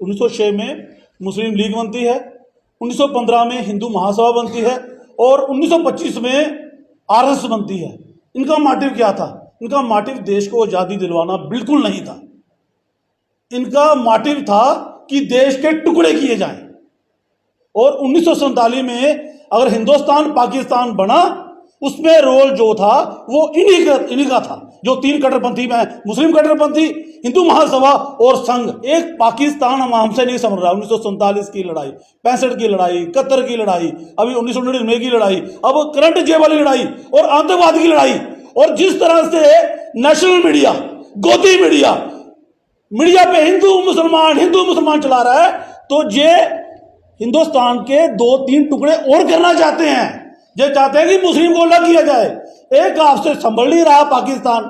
1906 में मुस्लिम लीग बनती है, 1915 में हिंदू महासभा बनती है और 1925 में आरएसएस बनती है। इनका मोटिव क्या था? इनका मोटिव देश को आज़ादी दिलवाना बिल्कुल नहीं था। इनका मोटिव था कि देश के टुकड़े किए जाएं। और 1947 में अगर हिंदुस्तान पाकिस्तान बना, उसमें रोल जो था वो इन्हीं का था। जो तीन कट्टरपंथी में मुस्लिम कट्टरपंथी, हिंदू महासभा और संघ, एक पाकिस्तान हमसे नहीं समझ रहा। 1947 की लड़ाई, 65 की लड़ाई, 71 की लड़ाई, अभी 1999 की लड़ाई, अब करंट जे वाली लड़ाई और आतंकवाद की लड़ाई। और जिस तरह से नेशनल मीडिया, गोदी मीडिया पे हिंदू मुसलमान चला रहा है, तो ये हिंदुस्तान के 2-3 टुकड़े और करना चाहते हैं। ये चाहते हैं कि मुस्लिम को अलग किया जाए। एक आपसे संभल नहीं रहा पाकिस्तान,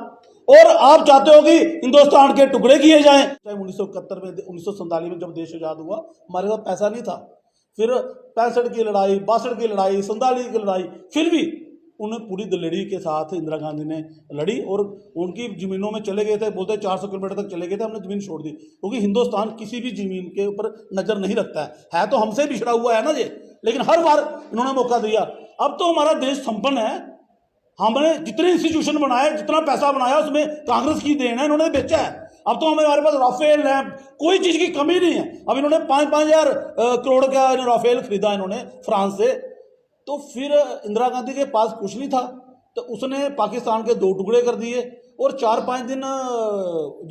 और आप चाहते हो कि हिंदुस्तान के टुकड़े किए जाएं। 1971 में, 1947 में जब देश आजाद हुआ, हमारे पास पैसा नहीं था। फिर 65 की लड़ाई, 62 की लड़ाई, 47 की लड़ाई, फिर भी उन्हें पूरी दिलेरी के साथ इंदिरा गांधी ने लड़ी और उनकी जमीनों में चले गए थे। बोलते 400 किलोमीटर तक चले गए थे, हमने जमीन छोड़ दी, क्योंकि हिंदुस्तान किसी भी जमीन के ऊपर नजर नहीं रखता है तो हमसे बिछड़ा हुआ है ना ये, लेकिन हर बार इन्होंने मौका दिया। अब तो हमारा देश संपन्न है। हमने जितने इंस्टीट्यूशन बनाए, जितना पैसा बनाया, उसमें कांग्रेस की देन है, इन्होंने बेचा है। अब तो हमारे पास राफेल है, कोई चीज की कमी नहीं है। अब इन्होंने 5-5 हजार करोड़ का राफेल खरीदा इन्होंने फ्रांस से। तो फिर इंदिरा गांधी के पास कुछ नहीं था, तो उसने पाकिस्तान के 2 टुकड़े कर दिए। और 4-5 दिन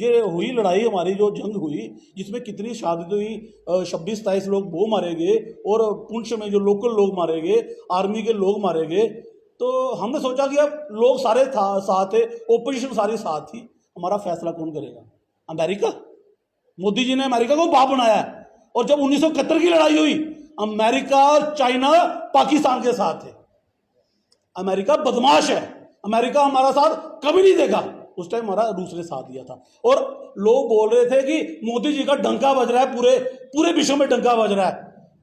ये हुई लड़ाई, हमारी जो जंग हुई, जिसमें कितनी शहादत हुई, 26-27 लोग वो मारे गए और पुंछ में जो लोकल लोग मारे गए, आर्मी के लोग मारे गए। तो हमने सोचा कि अब लोग सारे साथ थे, ओपोजिशन सारी साथ थी, हमारा फैसला कौन करेगा? अमेरिका। मोदी जी ने अमेरिका को बाप बनाया है। और जब 1971 की लड़ाई हुई, अमेरिका और चाइना पाकिस्तान के साथ है। अमेरिका बदमाश है, अमेरिका हमारा साथ कभी नहीं देगा। उस टाइम हमारा रूस ने साथ दिया था। और लोग बोल रहे थे कि मोदी जी का डंका बज रहा है, पूरे विश्व में डंका बज रहा है।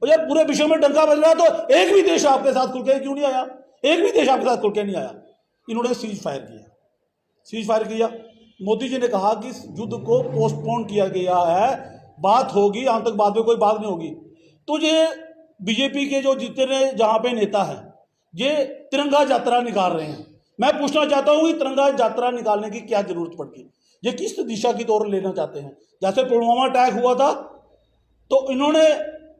और जब पूरे विश्व में डंका बज रहा है, तो एक भी देश आपके साथ खुल के क्यों नहीं आया? एक भी देश आपके साथ खुल के नहीं आया। इन्होंने सीज फायर किया। मोदी जी ने कहा कि युद्ध को पोस्टपोन किया गया है, बात होगी, आतंकवाद में कोई बात नहीं होगी। तो ये बीजेपी के जो जितने जहां पे नेता हैं, ये तिरंगा यात्रा निकाल रहे हैं। मैं पूछना चाहता हूं कि तिरंगा यात्रा निकालने की क्या जरूरत पड़ गई? ये किस दिशा की ओर लेना चाहते हैं? जैसे पुलवामा अटैक हुआ था, तो इन्होंने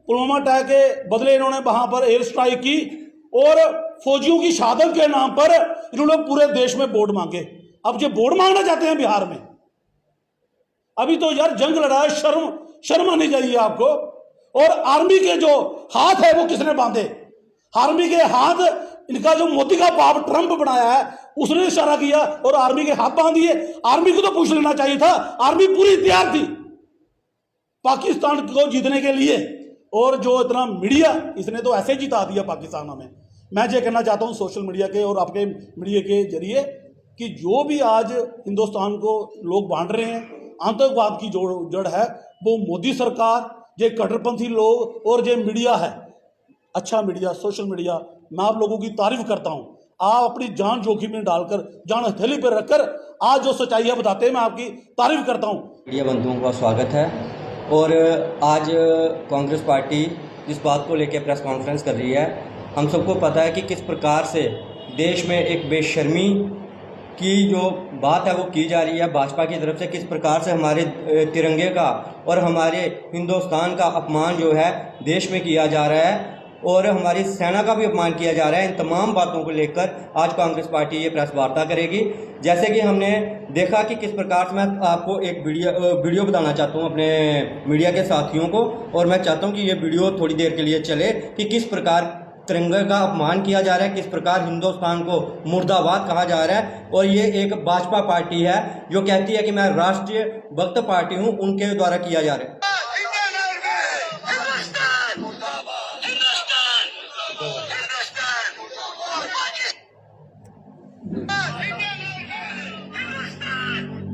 पुलवामा अटैक के बदले इन्होंने वहां पर एयर स्ट्राइक की और फौजियों की शहादत के नाम पर इन्होंने पूरे देश में बोर्ड मांगे। अब ये बोर्ड मांगना चाहते हैं बिहार में। अभी तो यार जंग लड़ा है, शर्म आनी चाहिए आपको। और आर्मी के जो हाथ है वो किसने बांधे? आर्मी के हाथ, इनका जो मोदी का बाप ट्रंप बनाया है, उसने इशारा किया और आर्मी के हाथ बांध दिए। आर्मी को तो पूछ लेना चाहिए था। आर्मी पूरी तैयार थी पाकिस्तान को जीतने के लिए। और जो इतना मीडिया, इसने तो ऐसे जिता दिया पाकिस्तान में। मैं ये कहना चाहता हूं सोशल मीडिया के और आपके मीडिया के जरिए कि जो भी आज हिंदुस्तान को लोग बांट रहे हैं, आतंकवाद की जो जड़ है वो मोदी सरकार, ये कट्टरपंथी लोग और ये मीडिया है। अच्छा मीडिया, सोशल मीडिया, मैं आप लोगों की तारीफ करता हूं। आप अपनी जान जोखिम में डालकर, जान हथेली पर रखकर आज जो सच्चाइयां बताते हैं, मैं आपकी तारीफ करता हूं। मीडिया बंधुओं का स्वागत है। और आज कांग्रेस पार्टी इस बात को लेकर प्रेस कॉन्फ्रेंस कर रही है। हम सबको पता है कि किस प्रकार से देश में एक बेशर्मी की जो बात है वो की जा रही है भाजपा की तरफ से। किस प्रकार से हमारे तिरंगे का और हमारे हिंदुस्तान का अपमान जो है देश में किया जा रहा है, और हमारी सेना का भी अपमान किया जा रहा है। इन तमाम बातों को लेकर आज कांग्रेस पार्टी ये प्रेस वार्ता करेगी। जैसे कि हमने देखा कि किस प्रकार से, मैं आपको एक वीडियो बताना चाहता हूँ अपने मीडिया के साथियों को, और मैं चाहता हूँ कि ये वीडियो थोड़ी देर के लिए चले कि किस प्रकार तिरंगे का अपमान किया जा रहा है, किस प्रकार हिंदुस्तान को मुर्दाबाद कहा जा रहा है। और ये एक भाजपा पार्टी है जो कहती है कि मैं राष्ट्रीय भक्त पार्टी हूँ, उनके द्वारा किया जा रहा है।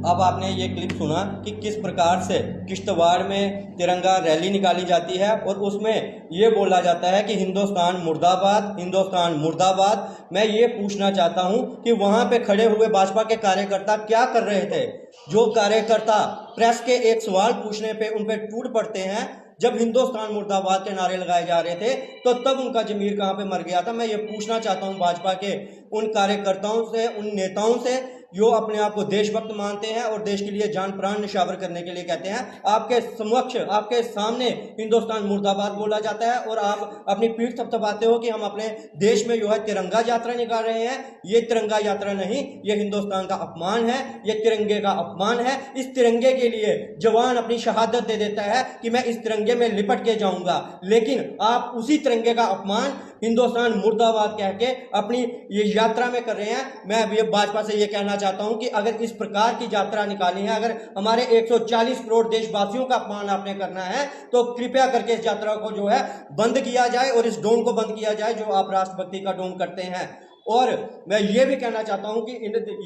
अब आपने ये क्लिप सुना कि किस प्रकार से किश्तवाड़ में तिरंगा रैली निकाली जाती है और उसमें ये बोला जाता है कि हिंदुस्तान मुर्दाबाद, हिंदुस्तान मुर्दाबाद। मैं ये पूछना चाहता हूँ कि वहाँ पे खड़े हुए भाजपा के कार्यकर्ता क्या कर रहे थे? जो कार्यकर्ता प्रेस के एक सवाल पूछने पे उन पे टूट पड़ते हैं, जब हिंदुस्तान मुर्दाबाद के नारे लगाए जा रहे थे तो तब उनका जमीर कहाँ पे मर गया था? मैं ये पूछना चाहता हूँ भाजपा के उन कार्यकर्ताओं से, उन नेताओं से जो अपने आप को देशभक्त मानते हैं और देश के लिए जान प्राण निछावर करने के लिए कहते हैं। आपके समक्ष, आपके सामने हिंदुस्तान मुर्दाबाद बोला जाता है और आप अपनी पीठ थपथपाते हो कि हम अपने देश में जो है तिरंगा यात्रा निकाल रहे हैं। ये तिरंगा यात्रा नहीं, ये हिंदुस्तान का अपमान है, ये तिरंगे का अपमान है। इस तिरंगे के लिए जवान अपनी शहादत दे देता है कि मैं इस तिरंगे में लिपट के जाऊंगा, लेकिन आप उसी तिरंगे का अपमान हिंदुस्तान मुर्दाबाद कह के अपनी ये यात्रा में कर रहे हैं। मैं ये भाजपा से ये कहना चाहता हूं कि अगर इस प्रकार की यात्रा निकाली है, अगर हमारे 140 करोड़ देशवासियों का अपमान आपने करना है, तो कृपया करके इस यात्रा को जो है बंद किया जाए और इस डोम को बंद किया जाए जो आप राष्ट्रभक्ति का डोम करते हैं। और मैं ये भी कहना चाहता हूं कि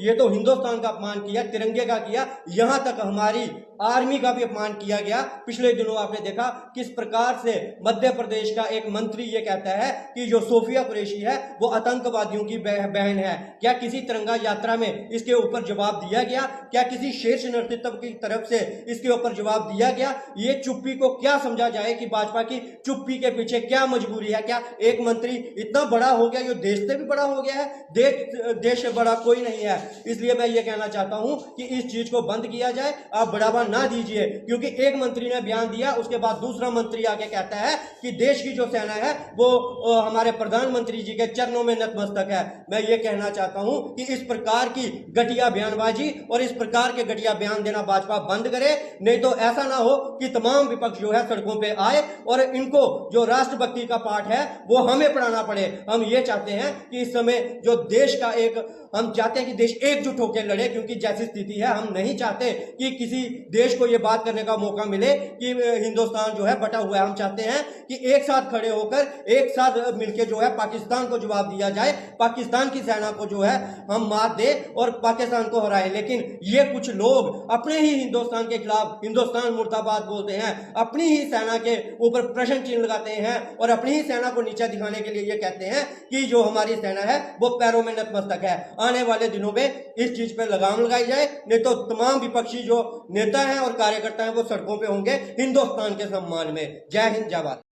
ये तो हिंदुस्तान का अपमान किया, तिरंगे का किया, यहां तक हमारी आर्मी का भी अपमान किया गया। पिछले दिनों आपने देखा किस प्रकार से मध्य प्रदेश का एक मंत्री ये कहता है कि जो सोफिया कुरैशी है वो आतंकवादियों की बहन है। क्या किसी तिरंगा यात्रा में इसके ऊपर जवाब दिया गया? क्या किसी शीर्ष नेतृत्व की तरफ से इसके ऊपर जवाब दिया गया? ये चुप्पी को क्या समझा जाए कि भाजपा की चुप्पी के पीछे क्या मजबूरी है? क्या एक मंत्री इतना बड़ा हो गया, ये देश से भी बड़ा हो गया है? देश से बड़ा कोई नहीं है। इसलिए मैं ये कहना चाहता हूं कि इस चीज को बंद किया जाए, आप बढ़ावा ना दीजिए, क्योंकि एक मंत्री ने बयान दिया, उसके बाद दूसरा मंत्री आके कहता है कि देश की जो सेना है वो हमारे प्रधानमंत्री जी के चरणों में नतमस्तक है। मैं ये कहना चाहता हूं कि इस प्रकार की घटिया बयानबाजी और इस प्रकार के घटिया बयान देना भाजपा बंद करे, नहीं तो ऐसा ना हो कि तमाम विपक्ष जो है सड़कों पे आए और इनको जो राष्ट्रभक्ति का पाठ है वो हमें पढ़ाना पड़े। हम ये चाहते हैं कि इस समय जो देश का एक, हम चाहते हैं कि देश एकजुट होकर लड़े, क्योंकि जैसी स्थिति है हम नहीं चाहते कि किसी देश को ये बात करने का मौका मिले कि हिंदुस्तान जो है बटा हुआ है। हम चाहते हैं कि एक साथ खड़े होकर, एक साथ मिलकर जो है पाकिस्तान को जवाब दिया जाए, पाकिस्तान की सेना को जो है हम मात दे और पाकिस्तान को हराए। लेकिन ये कुछ लोग अपने ही हिंदुस्तान के खिलाफ हिंदुस्तान मुर्दाबाद बोलते हैं, अपनी ही सेना के ऊपर प्रश्न चिन्ह लगाते हैं और अपनी ही सेना को नीचा दिखाने के लिए ये कहते हैं कि जो हमारी सेना है वो पैरों में नतमस्तक है। आने वाले दिनों में इस चीज पे लगाम लगाई जाए, नहीं तो तमाम विपक्षी जो नेता हैं और कार्यकर्ता हैं वो सड़कों पे होंगे हिंदुस्तान के सम्मान में। जय हिंद, जय भारत।